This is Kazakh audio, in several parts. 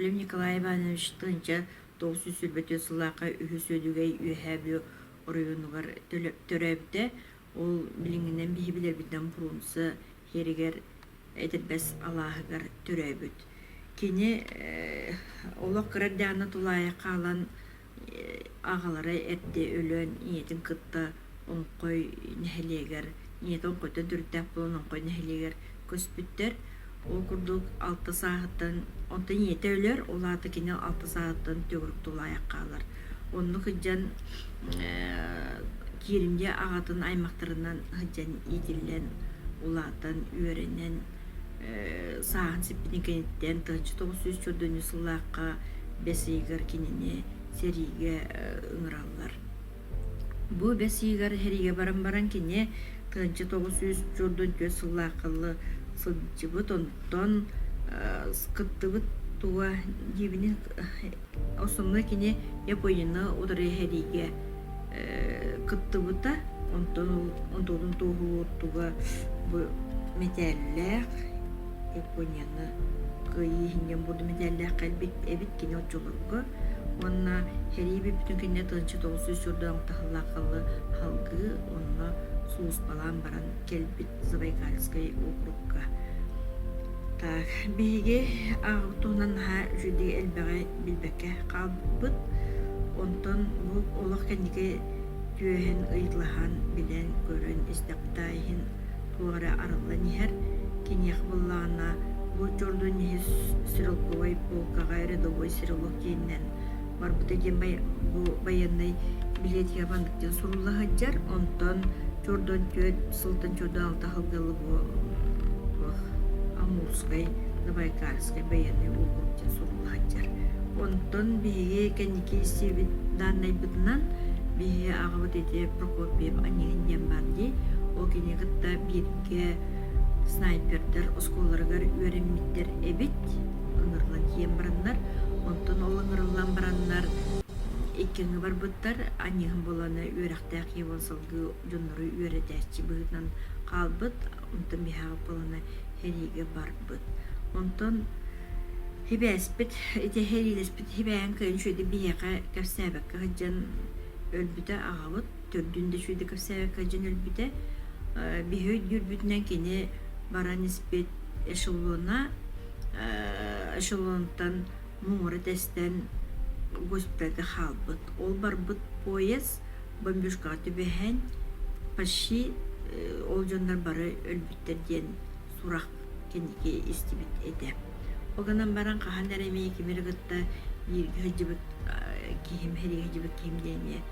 Ефрем Николай Иванович тынча 900 сылақа үхісөдігей үйәбі орыйынығар төрәбді, ол біліңінен бейі білер бітен бұрынсы херігер әдірбәс алағығар төрәбіт. Кені олық қырардағына тұлайы қалан ағалары әтті өлін ниетін қытта оңқой нәхелегер, ниет оңқойта дүрттәк болын оңқой нәхелегер көспіттер. Ол күрдік 6 сағыттан, онты ниеті өлер, ол аты кені 6 сағыттан төгірік тұлайық қалар. Оны қыджан керімде ағатын аймақтарынан қыджан етілен, олатын үйерінен сағын сеппінің кенеттен тұғыншы 904 сылаққа бәсейгер кеніне сериге ұңыралар. Бұл бәсейгер хериге баран кене тұғыншы 904 сылаққылы сылчыбыт онтон скыттыбыт туа дебini основной кене япойны удары хериге кыттыбыта онтон туга бу металлер японияны кыйынген буду металлер калбит эбит кене очолорго онна хериби бүтүн кене тынчы 904 тахылакылы халгы онна суус балан баран келбит Забайкальской округка. Так, биге ағытуынан жүді әлбәғі білбәкке қалбыт, онтан бұл олық кәндіге түйен ұйтлахан білен көрін істіқтайын туғары арылы нехер кенеқ болағына бұл жорды нехес сирылковай полкаға рядовой сирылық кейіннен бар бұты ген баяннай билетке бандықтен сұрулы хаджар, онтан жордан түйет сылтын жордан алты халгалы бұл Амурской, Забайкальской баянный округтен сұрулы хаджар. Онтан биге кәнеке істебі данной бұдынан биге ағыбыт ете Прокопьев анегінден барды. Ол кене ғытта бірге снайпердер, осколарығар үйерімметтер әбет, ұңырлан киен барандар. Онтан ол ұңырлан барандар екені бар бұттар, анегін боланы үйерақтақ еван салғы жонлары үйеретәші бұғытнан қалбыт, онтан бихағы боланы хериге бар бұд. Онтан хебәспіт, ете херилеспіт хебәйін күйін шөйді бияға кәпсәбәкка ғаджан өлбіті ағабыт, төрдінде шөйді кәпсәбәкка ғаджан өлбіті бихөй дүрбітінен кені баран еспет эшелона, эшелонтан мұңыры тәстен госпитальға қалбыт. Ол бар бұд поезд, бомбюшқаға түбәхән, паши ол жондар бары өлбіттерден сурақ кендеке істебет еді. Оғанан баран қахан әрәмей кемері ғытта ергі ғыжыбыт кейім, хәри ғыжыбыт кейімдене.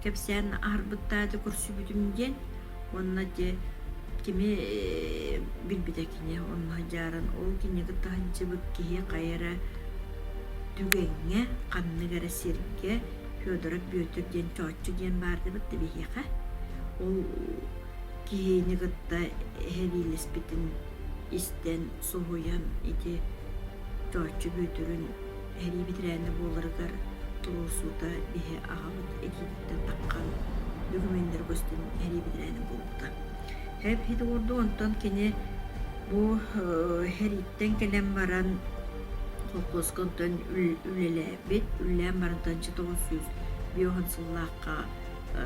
Кәпсән арбыттады күрсі бүтімден, онына де кеме білбітәкіне, онына жаран ол кене ғытта ғыжыбыт кейі қайыры түгенге, қанны ғара серге, Федоров бөтірден чоочу ден барды бітті бейеқа. Ол кейіні ғытта хәрилеспетін істен соғуян еті чоочу бөтірін хәри бітірәні болырғар тұлысуда бейе ағабыт әкедіктен таққан бүгімендер көстен хәри бітірәні болыпты. Әп хеді орды онтан кене бұл хәриттен келен баран Қолқосқынтан үлелі бет, үлелен барынтанчы 900 бейоған сыллаққа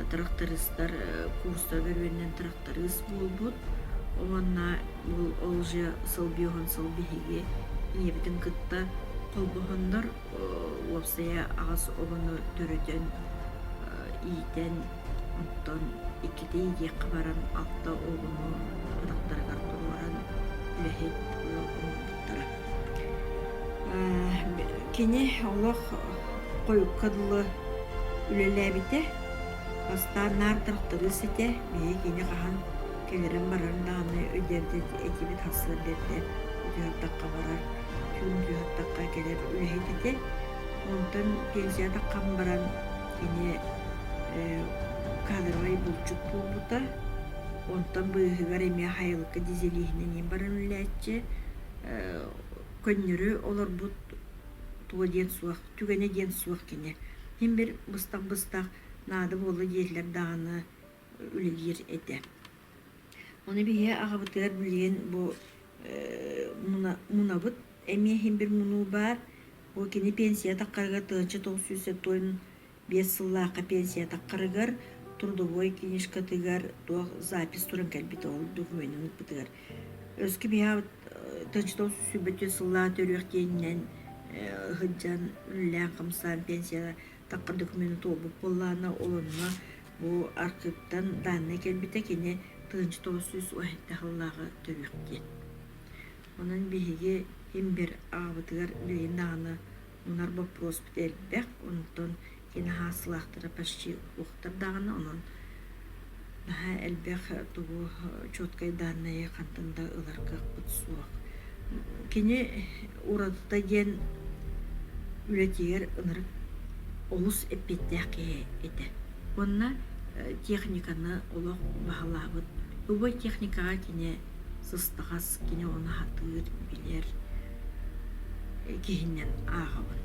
трактористар курстар көрбеннен тракторист бол бұд. Оғанна бұл олжы сыл бейоған сыл бейге ебітін күтті қолбығындар лапсая ағас оғыны түріден ийтен ұттан екіде еге қыбаран алtta оғыны ұдақтарға тұруаран үләхет ұлғыттара. Кене олық қойып қадылы үлеләбіте, баста нар трақтыры сәте, бейе кене қаған келерін барарындағыны өдерді әтебет хасыр берді, өтіғаттаққа барар, күн өтіғаттаққа келер үләхететі. Онтан пенсия таққан баран кене кадырвай бұлчық болбыта, онтан бұйығығар әме хайылыққа дизелейінен баран үләтші, көннөрү олар бұд туға ден суақ, түгәне ден суақ кене. Хем бір бұстақ нады болы ерлер дағаны үлелер әді. Оны бейе ағабытығар білген бұл мұнабыт, әме хем бір мұну бар, Ол кини пенсия таққарыгар тыынчы 900 5 сыллааққа пенсия таққарыгар трудовой книжкатыгар туох запись туран кэлбит ол документын бытыгар. Өскө бия тыынчы 900 сыллаа төрүөхтеннен хыджан үллән қамсан пенсия таққар документы толбуп боллаана олонна бу архивтан данный кэлбите кини тыынчы 900 уахиттахыллаага төрүөхтен. Онан биһиги химбер аабытыгар лейнаны унар вопрос битэлбэх, онтон кини хаасылаахтара почти ухтардагана, онон наха элбэх тугу чоткай данные кантында ыларга кутсуак. Кини уратта ген үлетигер ыныр олус эппеттяхке эте. Онна техниканы олох бахалабыт. Убой техникага кини сыстагас кини оны хатыр билер кихинен ағабын.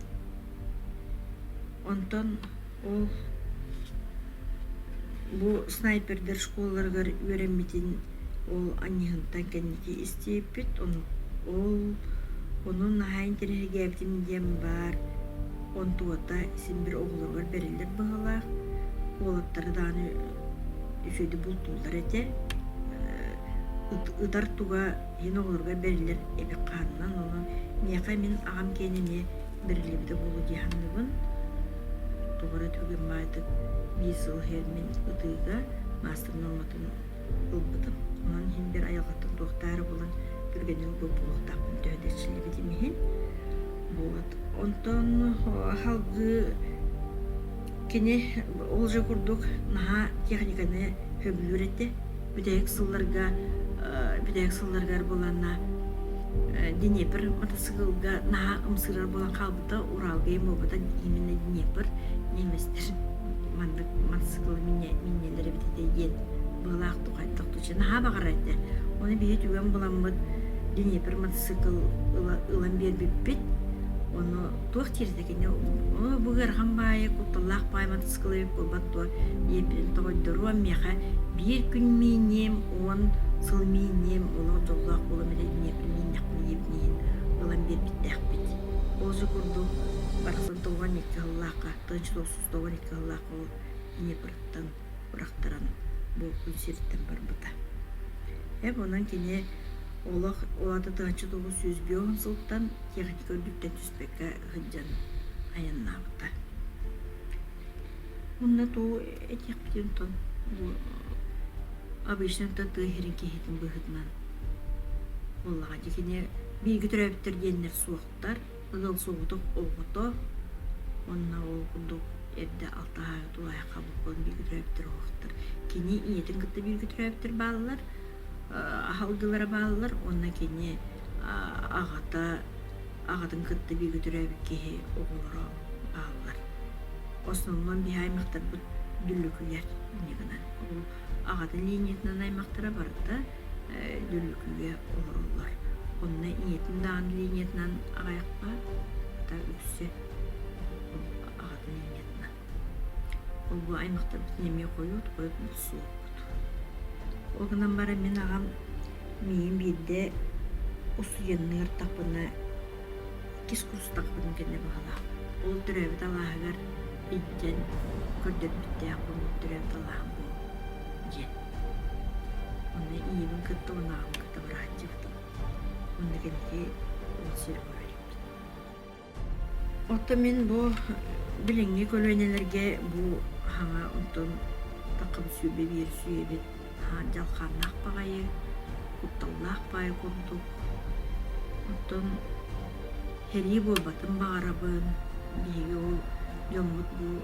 Онтон ол бу снайпердер школаларгар үйренмитин ол аннихынтан кенники истейппит, ол onun nahayn terehegevtin diyem бар, он туата симбир оғыларгар берилер бағалақ, олаттары даны үшөйді бұлтулар әте, ыдар туга ен оғыларгар берилер эбек қанынан, оны мияқа мен ағам кеніне берилебді болу дейханлығын, туғара төген байтып, 5 жыл хермен ұтыға мастырын олматын ұлбытым. Онан хен бір аяғаттың тоқтары болан бүргенел бұл бұлықтақпын түйдетшілі бітімейін. Онтон халғы кене ол жа күрдік наға техниканы хөбілер етті. Бүдәйік сылларғар боланна Днепр мотоциклга наға ұмсырар болан қалбыта Уралға ем обыта именно Днепр неместер мандық мотоцикл миннелері бітеді ен бұлақ тұқайттық тұчы наға бағар айтты. Оны бейе түген боламыд Днепр мотоцикл ылан бербеппет. Оны туақ тердекене бұғырған байы, құтталақ бай мотоцикл еп болбаттуа епілін тоғыдыру аммеға бір күн менем, 10 сыл менем, олар жоллақ болымыды Днепр меннақпын ебінейін ылан бербеттәқ бет. Ол жы күрді барқсын 92 ғыллаққа, 1992 ғыллаққа ол Днепрттан ұрақтаран бұл күнсерттен бар бұта. Онан кене олады 1909 сылттан техника дүттен түспекке ғыджан аянна бұта. Онна тоғы әтек бітен тон. Обычно таты херен кейхетін бұғытынан. Олаға декене бейгі түрәбіттер денлер суықтар, ұдыл суғытық олғыто. Онна ол күндік әрді алтаға тұлайы қабыл болын бейгі түрәбіттер оғықтар. Кене иетін күтті бейгі түрәбіттер балылар. Ахалгылары балылар, онна кене ағатын кытты бейгі түрәбік кеге оғылары балылар. Основнон бей аймақтар бұд дүлікілер негіна. Ағатын линиетінен аймақтара барда дүлікілге олар. Онна иетін дағын линиетінен ағаяқпа, ата үксе ағатын линиетінен. Ол бұл аймақтар бұд неме қойуд, қойып бұл суық. Оғынан бара мен ағам мейін бейді ұсыйыннығыр тақпына кес курс тақпының кәне бағала. Ол түрәбіт Аллағығар идден көрдер бітті ақпын түрәбіт Аллағын бұл жен. Оны иебін күтті, оны ағым күтті бір хатчықты. Оны кәнеке ол сері көреріпті. Отта мен бұл біліңге көлөйнелерге бұл хаңа ұнтын тақым сүйбе бер сүйебет. Жалқаннақ бағайы, құтталлақ байы құрдық. Оттан хәрі болбатын бағарабын, бейге ол жомғыт бұл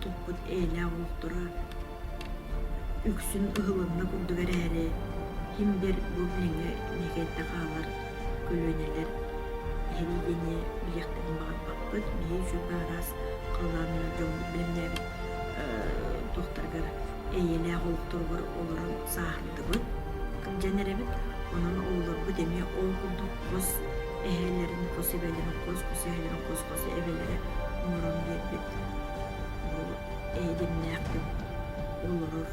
тұлқыт әйлі ағылықтыра. Үксін ұғылынна күрдігер әрі, химдер бұл біліңі мекетті қалар, көлөнелер хәрі дене білектігін бағат бақпыт, бейге жүрбі арас қаларына жомғыт білімдер тоқтарғар әйелі ағылықтыр бар оларын сағырды бұд. Кімженер әбіт, оның олар бұд әме ол күлді қос әйелерін, қос әбелерін, қос әйелерін, қос әбелері ұмырын бербет. Ол әйелерін әқтіп оларыр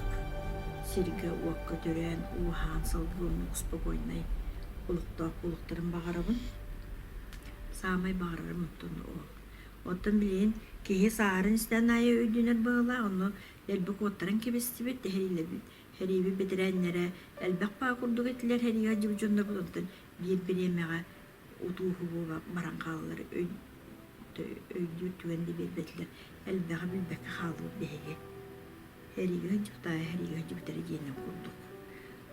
серге уаққа түрен, уған салды оның ұспағойнай ұлықтарын бағарабын. Сағамай бағарарым ұттын ол. Оттон билин кеһи саарын истэн айа өйдүнер быгыла, онно элбек оттаран кебестибит, херилебит. Хериби бетерәннәре, элбек па курдук этилер херига жибжоннор булонтон, бир биремега утууху була баран калылар өйдү түенди бирбетлер. Элбега билбекке халуу беге. Херига жибтая херига жибтери жена курдук.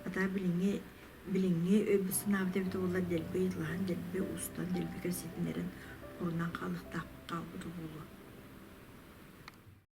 Ата билинге өбүсүн абда бит олар делбе итлахан, делбе устан, делбе кресетинерин урунан калыктап калбыды болу.